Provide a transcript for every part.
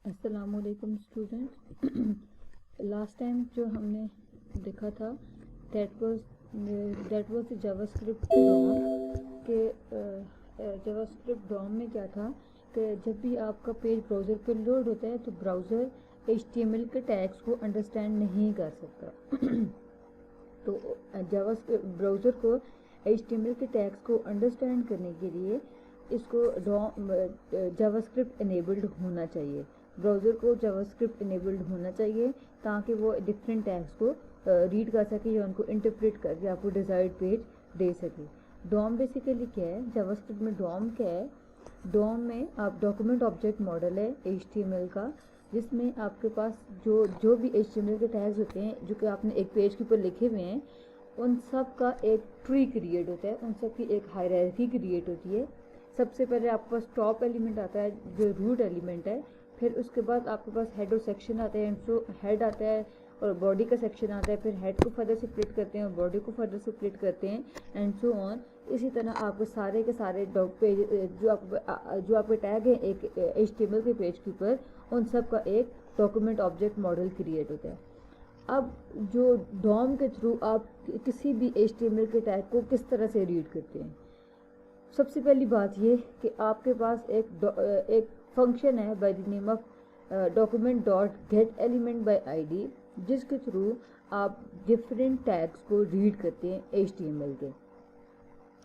अस्सलामुअलैकुम student. Last time जो हमने देखा था दैट वाज जावास्क्रिप्ट डॉम के जावास्क्रिप्ट डॉम में क्या था कि जब भी आपका पेज ब्राउज़र पे लोड होता है तो ब्राउज़र HTML के टैग्स को अंडरस्टैंड नहीं कर सकता। तो जावास्क्रिप्ट ब्राउज़र को HTML के टैग्स को अंडरस्टैंड करने के लिए इसको जावास्क्रिप्ट इनेबल्ड होना चाहिए। ब्राउज़र को जावास्क्रिप्ट इनेबल्ड होना चाहिए ताकि वो डिफरेंट टैग्स को रीड कर सके या उनको इंटरप्रेट करके आपको डिज़ायर्ड पेज दे सके। डॉम बेसिकली क्या है? जावास्क्रिप्ट में डॉम क्या है? डॉम में आप डॉक्यूमेंट ऑब्जेक्ट मॉडल है HTML का, जिसमें आपके पास जो भी HTML के टैग्स होते हैं जो कि आपने एक पेज के ऊपर लिखे हुए हैं, उन सब का एक ट्री क्रिएट होता है, उन सब की एक हायरार्की क्रिएट होती है। सबसे पहले आपके पास टॉप एलिमेंट आता है जो रूट एलिमेंट है, फिर उसके बाद आपके पास हेड और सेक्शन आते हैं, सो हेड आता है और बॉडी का सेक्शन आता है, फिर हेड को फर्दर स्प्लिट करते हैं और बॉडी को फर्दर स्प्लिट करते हैं एंड सो ऑन। इसी तरह आपके सारे के सारे पेज जो आपके टैग हैं एक HTML के पेज के ऊपर, उन सब का एक डॉक्यूमेंट ऑब्जेक्ट मॉडल क्रिएट होता है। अब जो डॉम के थ्रू आप किसी भी HTML के टैग को किस तरह से रीड करते हैं? सबसे पहली बात ये कि आपके पास एक फंक्शन है by the name of document dot get element by ID, जिसके थ्रू आप डिफरेंट टैग्स को रीड करते हैं HTML के।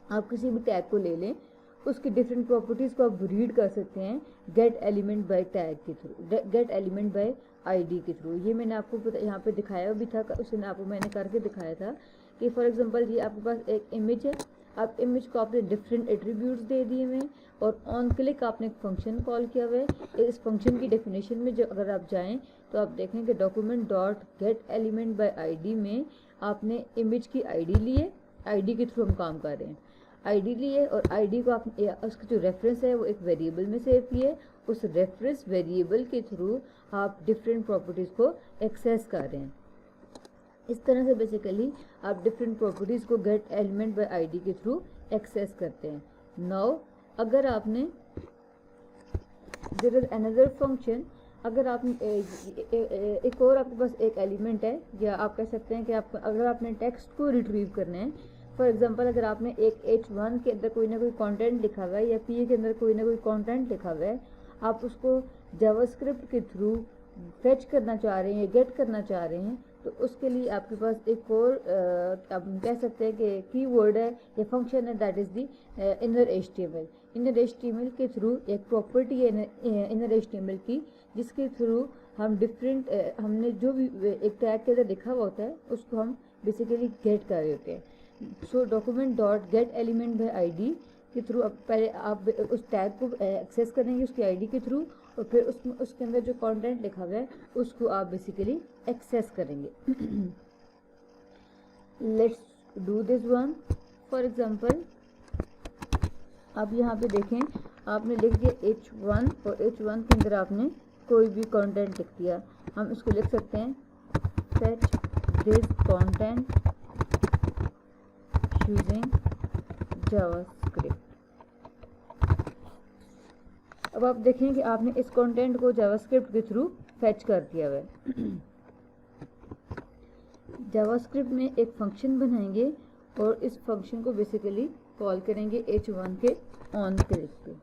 आप किसी भी टैग को ले लें, उसकी डिफरेंट प्रॉपर्टीज़ को आप रीड कर सकते हैं गेट एलिमेंट बाय टैग के through, gate element by ID के थ्रू। ये मैंने आपको यहाँ पे दिखाया भी था, उसने आपको मैंने करके दिखाया था कि फॉर एग्जांपल ये आपके पास एक इमेज है, आप इमेज को आपने डिफरेंट एट्रीब्यूट्स दे दिए हुए हैं और ऑन क्लिक आपने एक फंक्शन कॉल किया हुआ है। इस फंक्शन की डेफिनेशन में जो अगर आप जाएं तो आप देखें कि document dot get element by ID में आपने इमेज की ID ली है, ID के थ्रू हम काम कर रहे हैं। ID लिए और ID को आप उसका जो रेफरेंस है वो एक वेरिएबल में सेव किए, उस रेफरेंस वेरिएबल के थ्रू आप डिफरेंट प्रॉपर्टीज़ को एक्सेस कर रहे हैं। इस तरह से बेसिकली आप डिफरेंट प्रॉपर्टीज़ को गेट एलिमेंट बाय ID के थ्रू एक्सेस करते हैं। नाउ अगर आपने देयर इज अनदर फंक्शन, अगर आप एक और आपके पास एक एलिमेंट है, या आप कह सकते हैं कि आप अगर आपने टेक्स्ट को रिट्रीव करना है, फॉर एग्जांपल अगर आपने एक H1 के अंदर कोई ना कोई कंटेंट लिखा हुआ है या PA के अंदर कोई ना कोई कंटेंट लिखा हुआ है, आप उसको जावास्क्रिप्ट के थ्रू फेच करना चाह रहे हैं या गेट करना चाह रहे हैं, तो उसके लिए आपके पास एक और आप कह सकते हैं कि कीवर्ड है या फंक्शन है, that is the inner HTML। Inner HTML के थ्रू एक प्रॉपर्टी है इनर HTML की, जिसके थ्रू हम डिफरेंट हमने जो भी एक टैग के अंदर लिखा हुआ होता है उसको हम बेसिकली गेट कर रहे होते हैं। So document dot get element by ID के थ्रू पहले आप उस टैग को एक्सेस करेंगे उसकी ID के थ्रू, और फिर उसके अंदर जो कंटेंट लिखा हुआ है उसको आप बेसिकली एक्सेस करेंगे। Let's do this one. For example आप यहाँ पे देखें, आपने लिख दिया H1 और H1 के अंदर आपने कोई भी कंटेंट लिख दिया। हम इसको लिख सकते हैं fetch this content using JavaScript। अब आप देखें कि आपने इस कंटेंट को जावास्क्रिप्ट के थ्रू फेच कर दिया हुआ है। जावास्क्रिप्ट में एक फंक्शन बनाएंगे और इस फंक्शन को बेसिकली कॉल करेंगे H1 के ऑन क्लिक पे।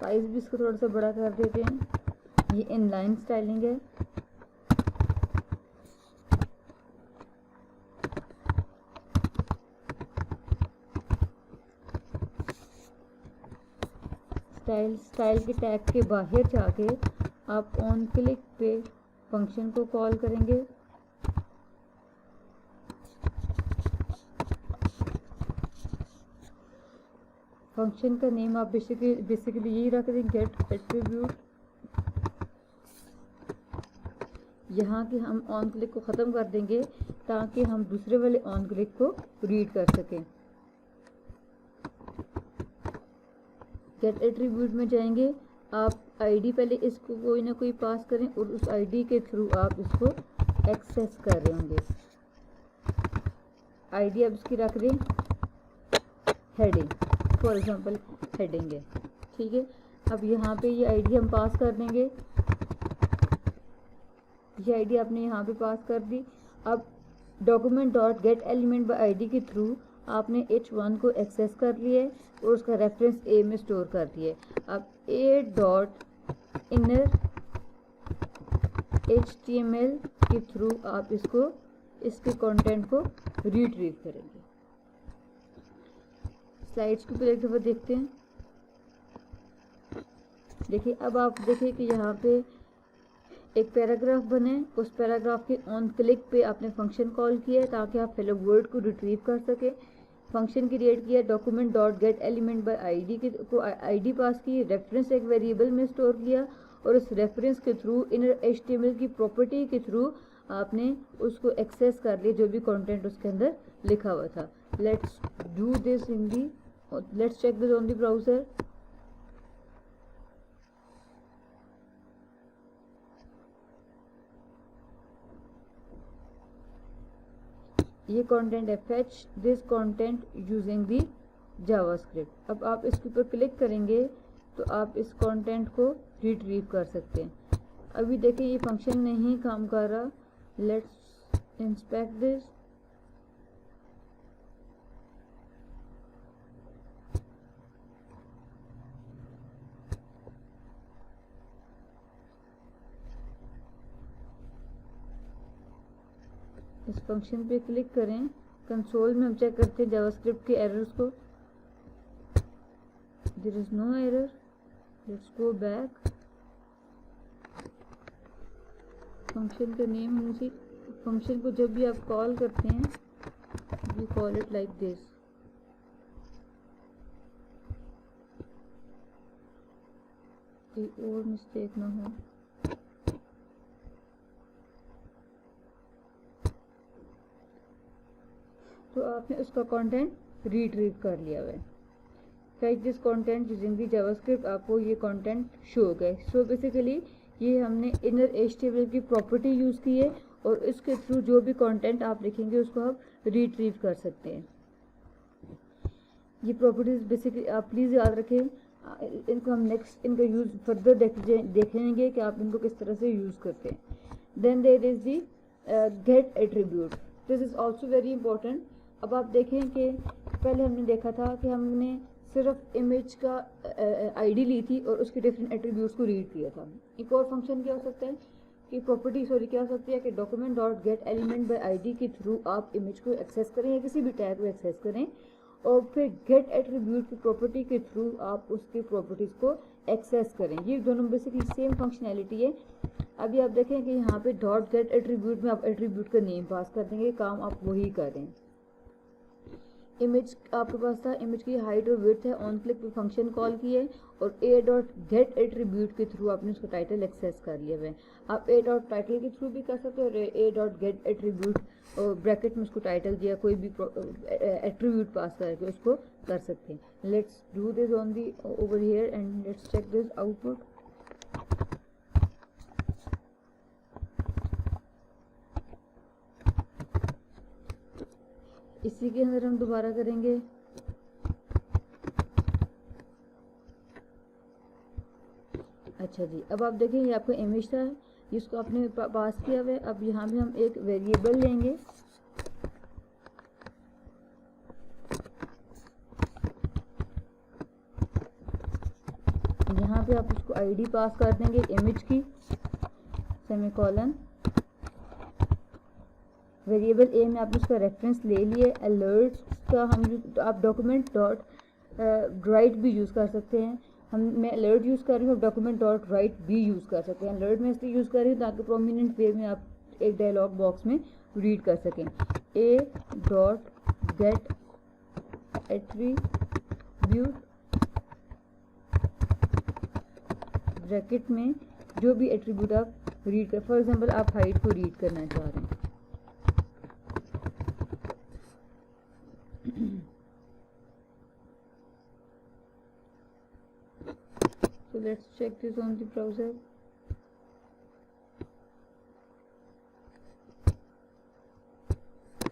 साइज भी इसको थोड़ा सा बड़ा कर देते हैं। ये इनलाइन स्टाइलिंग है। स्टाइल के टैग के बाहर जाके आप ऑन क्लिक पे फंक्शन को कॉल करेंगे। फंक्शन का नेम आप बेसिकली यही रख दें, गेट एट्रीब्यूट। यहाँ के हम ऑन क्लिक को ख़त्म कर देंगे ताकि हम दूसरे वाले ऑन क्लिक को रीड कर सकें। गेट एट्रीब्यूट में जाएंगे, आप ID पहले इसको कोई ना कोई पास करें और उस ID के थ्रू आप इसको एक्सेस कर रहे होंगे। ID आप इसकी रख दें हेडिंग, फॉर एग्जांपल हेडिंग है, ठीक है। अब यहाँ पे ये आईडी हम पास कर देंगे, ये आईडी आपने यहाँ पे पास कर दी। अब document dot get element by ID के थ्रू आपने H1 को एक्सेस कर लिया है और उसका रेफरेंस A में स्टोर कर दिया है। अब A डॉट इनर HTML के थ्रू आप इसके कंटेंट को रिट्रीव करेंगे। स्लाइड्स को एक दफ़ा देखते हैं। देखिए, अब आप देखिए कि यहाँ पे एक पैराग्राफ बने, उस पैराग्राफ के ऑन क्लिक पे आपने फंक्शन कॉल किया है ताकि आप हेलो वर्ड को रिट्रीव कर सके। फंक्शन क्रिएट किया, document dot get element by ID को आईडी पास की, रेफरेंस एक वेरिएबल में स्टोर किया और उस रेफरेंस के थ्रू इनर HTML की प्रॉपर्टी के थ्रू आपने उसको एक्सेस कर लिया जो भी कंटेंट उसके अंदर लिखा हुआ था। Let's do this in the, let's check this on the browser. ये कंटेंट है, fetch this content using the JavaScript. अब आप इसके ऊपर क्लिक करेंगे तो आप इस कंटेंट को रिट्रीव कर सकते हैं। अभी देखिए ये फंक्शन नहीं काम कर रहा। Let's inspect this. इस फंक्शन पे क्लिक करें, कंसोल में हम चेक करते हैं जावास्क्रिप्ट के एरर्स को। There is no error. Let's go back. Function का नेम मुझे, फंक्शन को जब भी आप कॉल करते हैं we call it like this. कोई और मिस्टेक ना हो। तो आपने उसका कंटेंट रिट्रीव कर लिया हुआ है। Fetch this content using the JavaScript, आपको ये कंटेंट शो हो गए। सो बेसिकली ये हमने इनर HTML की प्रॉपर्टी यूज़ की है और इसके थ्रू जो भी कंटेंट आप लिखेंगे उसको आप रिट्रीव कर सकते हैं। ये प्रॉपर्टीज बेसिकली आप प्लीज़ याद रखें, इनको हम नेक्स्ट इनका यूज़ फर्दर देखेंगे कि आप इनको किस तरह से यूज़ करते हैं। Then there is the get attribute, this is also very important. अब आप देखें कि पहले हमने देखा था कि हमने सिर्फ इमेज का आईडी ली थी और उसके डिफरेंट एट्रीब्यूट्स को रीड किया था। एक और फंक्शन क्या हो सकता है कि प्रॉपर्टी क्या हो सकती है कि document dot get element by ID के थ्रू आप इमेज को एक्सेस करें या किसी भी टैग को एक्सेस करें और फिर गेट एट्रीब्यूट की प्रॉपर्टी के थ्रू आप उसकी प्रॉपर्टीज़ को एक्सेस करें। ये दोनों बेसिकली सेम फंक्शनैलिटी है। अभी आप देखें कि यहाँ पे डॉट गेट एट्रीब्यूट में आप एट्रीब्यूट का नेम पास कर देंगे, काम आप वही करें। इमेज आपके पास था, इमेज की हाइट और विड्थ है, ऑन क्लिक पे फंक्शन कॉल किए और ए डॉट गेट एट्रीब्यूट के थ्रू आपने उसका टाइटल एक्सेस कर लिया है। आप ए डॉट टाइटल के थ्रू भी कर सकते हो और ए डॉट गेट एट्रीब्यूट और ब्रैकेट में उसको टाइटल दिया कोई भी एट्रीब्यूट पास करके उसको कर सकते हैं। Let's do this on the over here and let's check this output. इसी के अंदर हम दोबारा करेंगे। अच्छा जी, अब आप देखें ये आपका इमेज था जिसको आपने पास किया हुआ है। अब यहाँ भी हम एक वेरिएबल लेंगे, यहाँ पे आप उसको आईडी पास कर देंगे इमेज की, सेमीकोलन। वेरिएबल ए में आपने उसका रेफरेंस ले लिए। अलर्ट का हम आप डॉक्यूमेंट डॉट राइट भी यूज़ कर सकते हैं। मैं अलर्ट यूज़ कर रही हूँ, डॉक्यूमेंट डॉट राइट भी यूज़ कर सकते हैं। अलर्ट में इसलिए यूज़ कर रही हूँ ताकि प्रोमिनेंट वे में आप एक डायलॉग बॉक्स में रीड कर सकें। ए डॉट गेट एट्रीब्यूट ब्रैकेट में जो भी एट्रीब्यूट आप रीड कर, फॉर एग्जांपल आप हाइट को रीड करना चाह रहे हैं। So let's check this on the browser.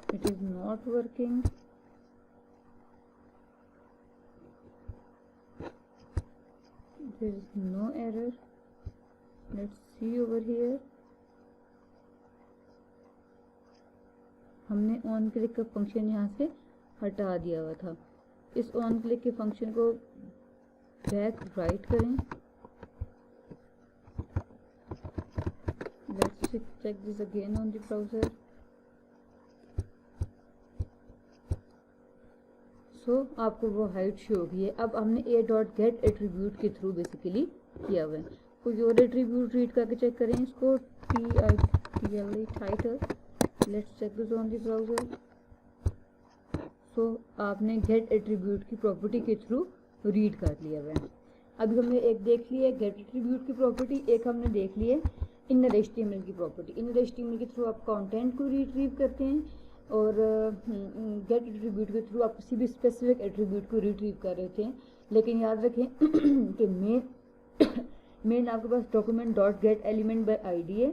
It is not working. there is no error. Let's see over here. हमने ऑन क्लिक का फंक्शन यहाँ से हटा दिया हुआ था। इस ऑन क्लिक के फंक्शन को बैक राइट करें। Let's check this again on the browser. So आपको वो हाइट शो होगी है। अब हमने a.get एट्रीब्यूट के थ्रू बेसिकली किया हुआ है। कोई और एट्रीब्यूट रीड करके चेक करें इसको, title. Let's check this on the browser. So आपने गेट एट्रीब्यूट की प्रॉपर्टी के थ्रू रीड कर लिया हुआ है। अभी हमने एक देख ली है गेट एट्रीब्यूट की प्रॉपर्टी, एक हमने देख ली है इनर HTML की प्रॉपर्टी। इनर HTML के थ्रू आप कंटेंट को रिट्रीव करते हैं और गेट एट्रीब्यूट के थ्रू आप किसी भी स्पेसिफिक एट्रीब्यूट को रिट्रीव कर रहे थे। लेकिन याद रखें कि मेन आपके पास document dot get element by ID है।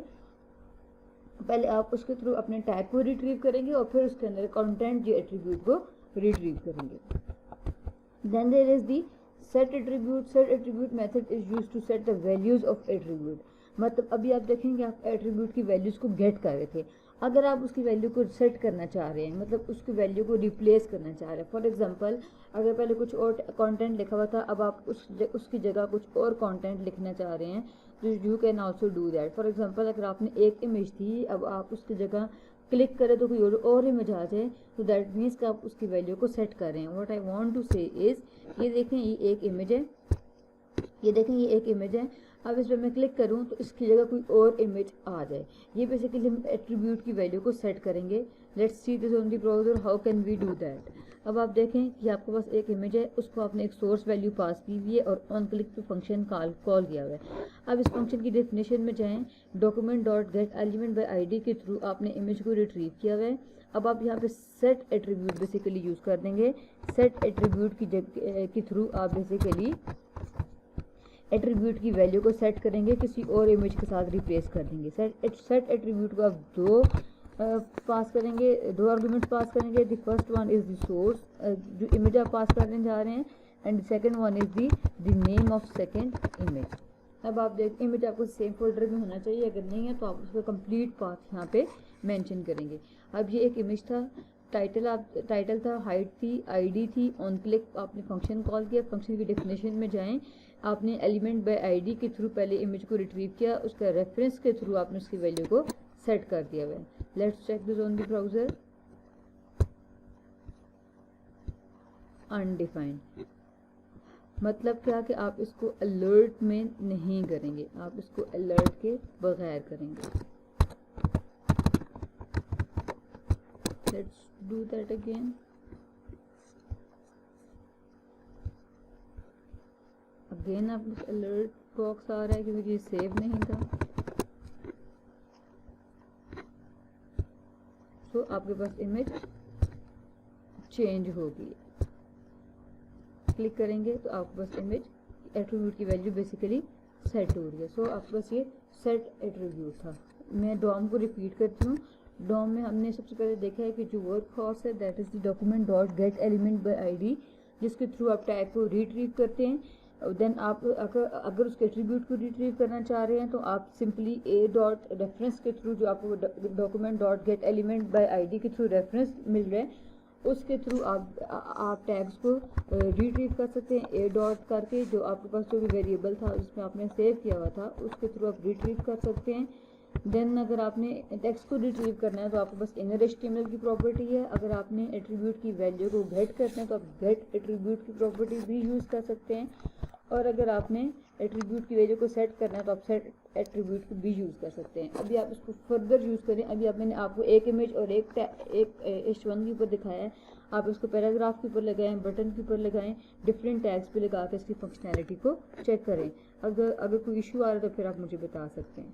पहले आप उसके थ्रू अपने टैग को रिट्रीव करेंगे और फिर उसके अंदर कंटेंट जो एट्रीब्यूट को रिट्रीव करेंगे। Then there is the set attribute. Set attribute method is used to set the values of attribute. मतलब अभी आप देखेंगे आप एट्रीब्यूट की वैल्यूज को गेट कर रहे थे, अगर आप उसकी वैल्यू को सेट करना चाह रहे हैं, मतलब उसकी वैल्यू को रिप्लेस करना चाह रहे हैं। फॉर एग्जांपल अगर पहले कुछ और कंटेंट लिखा हुआ था, अब आप उसकी जगह कुछ और कंटेंट लिखना चाह रहे हैं, तो you can also do that. For example अगर आपने एक इमेज थी, अब आप उसकी जगह क्लिक करें तो कोई और इमेज आ जाए, तो दैट मीन्स कि आप उसकी वैल्यू को सेट कर रहे हैं। व्हाट आई वांट टू से इज, ये देखें ये एक इमेज है, ये देखें ये एक इमेज है। अब इस पर मैं क्लिक करूं तो इसकी जगह कोई और इमेज आ जाए। ये बेसिकली हम एट्रीब्यूट की वैल्यू को सेट करेंगे। Let's see this on the browser, how can we do that. अब आप देखें कि आपके पास एक इमेज है, उसको आपने एक सोर्स वैल्यू पास की हुई है और ऑन क्लिक पे फंक्शन कॉल किया हुआ है। अब इस फंक्शन की डेफिनेशन में जाएं, document dot get element by ID के थ्रू आपने इमेज को रिट्रीव किया हुआ है। अब आप यहाँ पे सेट एट्रीब्यूट बेसिकली यूज़ कर देंगे। सेट एट्रीब्यूट के थ्रू आप बेसिकली एट्रीब्यूट की वैल्यू को सेट करेंगे, किसी और इमेज के साथ रिप्लेस कर देंगे। सेट एट्रीब्यूट को आप दो पास करेंगे, दो आर्गुमेंट्स पास करेंगे। The first one is the source, जो इमेज आप पास करने जा रहे हैं, and second one is the name of second image. अब आप देख इमेज आपको सेम फोल्डर में होना चाहिए, अगर नहीं है तो आप उसका कंप्लीट पाथ यहाँ पे मेंशन करेंगे। अब ये एक इमेज था, टाइटल था, हाइट थी, आईडी थी, ऑन क्लिक आपने फंक्शन कॉल किया। फंक्शन की डेफिनेशन में जाएं, आपने एलिमेंट बाय आईडी के थ्रू पहले इमेज को रिट्रीव किया, उसका रेफरेंस के थ्रू आपने उसकी वैल्यू को सेट कर दिया हुआ है। Let's check this on the browser. Undefined मतलब क्या कि आप इसको अलर्ट में नहीं करेंगे, आप इसको अलर्ट के बगैर करेंगे। Let's do that again. Again आप अलर्ट बॉक्स आ रहा है क्योंकि ये सेव नहीं था। तो आपके पास इमेज चेंज होगी, क्लिक करेंगे तो आपके पास इमेज एट्रीब्यूट की वैल्यू बेसिकली सेट हो रही है। सो आपके पास ये सेट एट्रीब्यूट था। मैं डॉम को रिपीट करती हूँ। डॉम में हमने सबसे पहले देखा है कि जो वर्क हॉर्स है that is the document dot get element by ID, जिसके थ्रू आप टैग को रिट्रीव करते हैं। देन आप अगर उसके एट्रीब्यूट को रिट्रीव करना चाह रहे हैं तो आप सिंपली ए डॉट रेफरेंस के थ्रू, जो आपको document dot get element by ID के थ्रू रेफरेंस मिल रहे हैं, उसके थ्रू आप टैग्स को रिट्रीव कर सकते हैं। ए डॉट करके जो आपके पास जो भी वेरिएबल था जिसमें आपने सेव किया हुआ था उसके थ्रू आप रिट्रीव कर सकते हैं। देन अगर आपने टेक्स्ट को रिट्रीव करना है तो आपके पास इनर HTML की प्रॉपर्टी है। अगर आपने एट्रीब्यूट की वैल्यू को गेट करना है तो आप गेट एट्रीब्यूट की प्रॉपर्टी भी यूज़ कर सकते हैं। और अगर आपने एट्रीब्यूट की वैल्यू को सेट करना है तो आप सेट एट्रीब्यूट को भी यूज़ कर सकते हैं। अभी आप इसको फर्दर यूज़ करें। अभी मैंने आपको एक इमेज और एक H1 के ऊपर दिखाया है, आप इसको पैराग्राफ के ऊपर लगाएं, बटन के ऊपर लगाएं, डिफरेंट टैग्स पे लगा कर इसकी फंक्शनैलिटी को चेक करें। अगर कोई इशू आ रहा है तो फिर आप मुझे बता सकते हैं।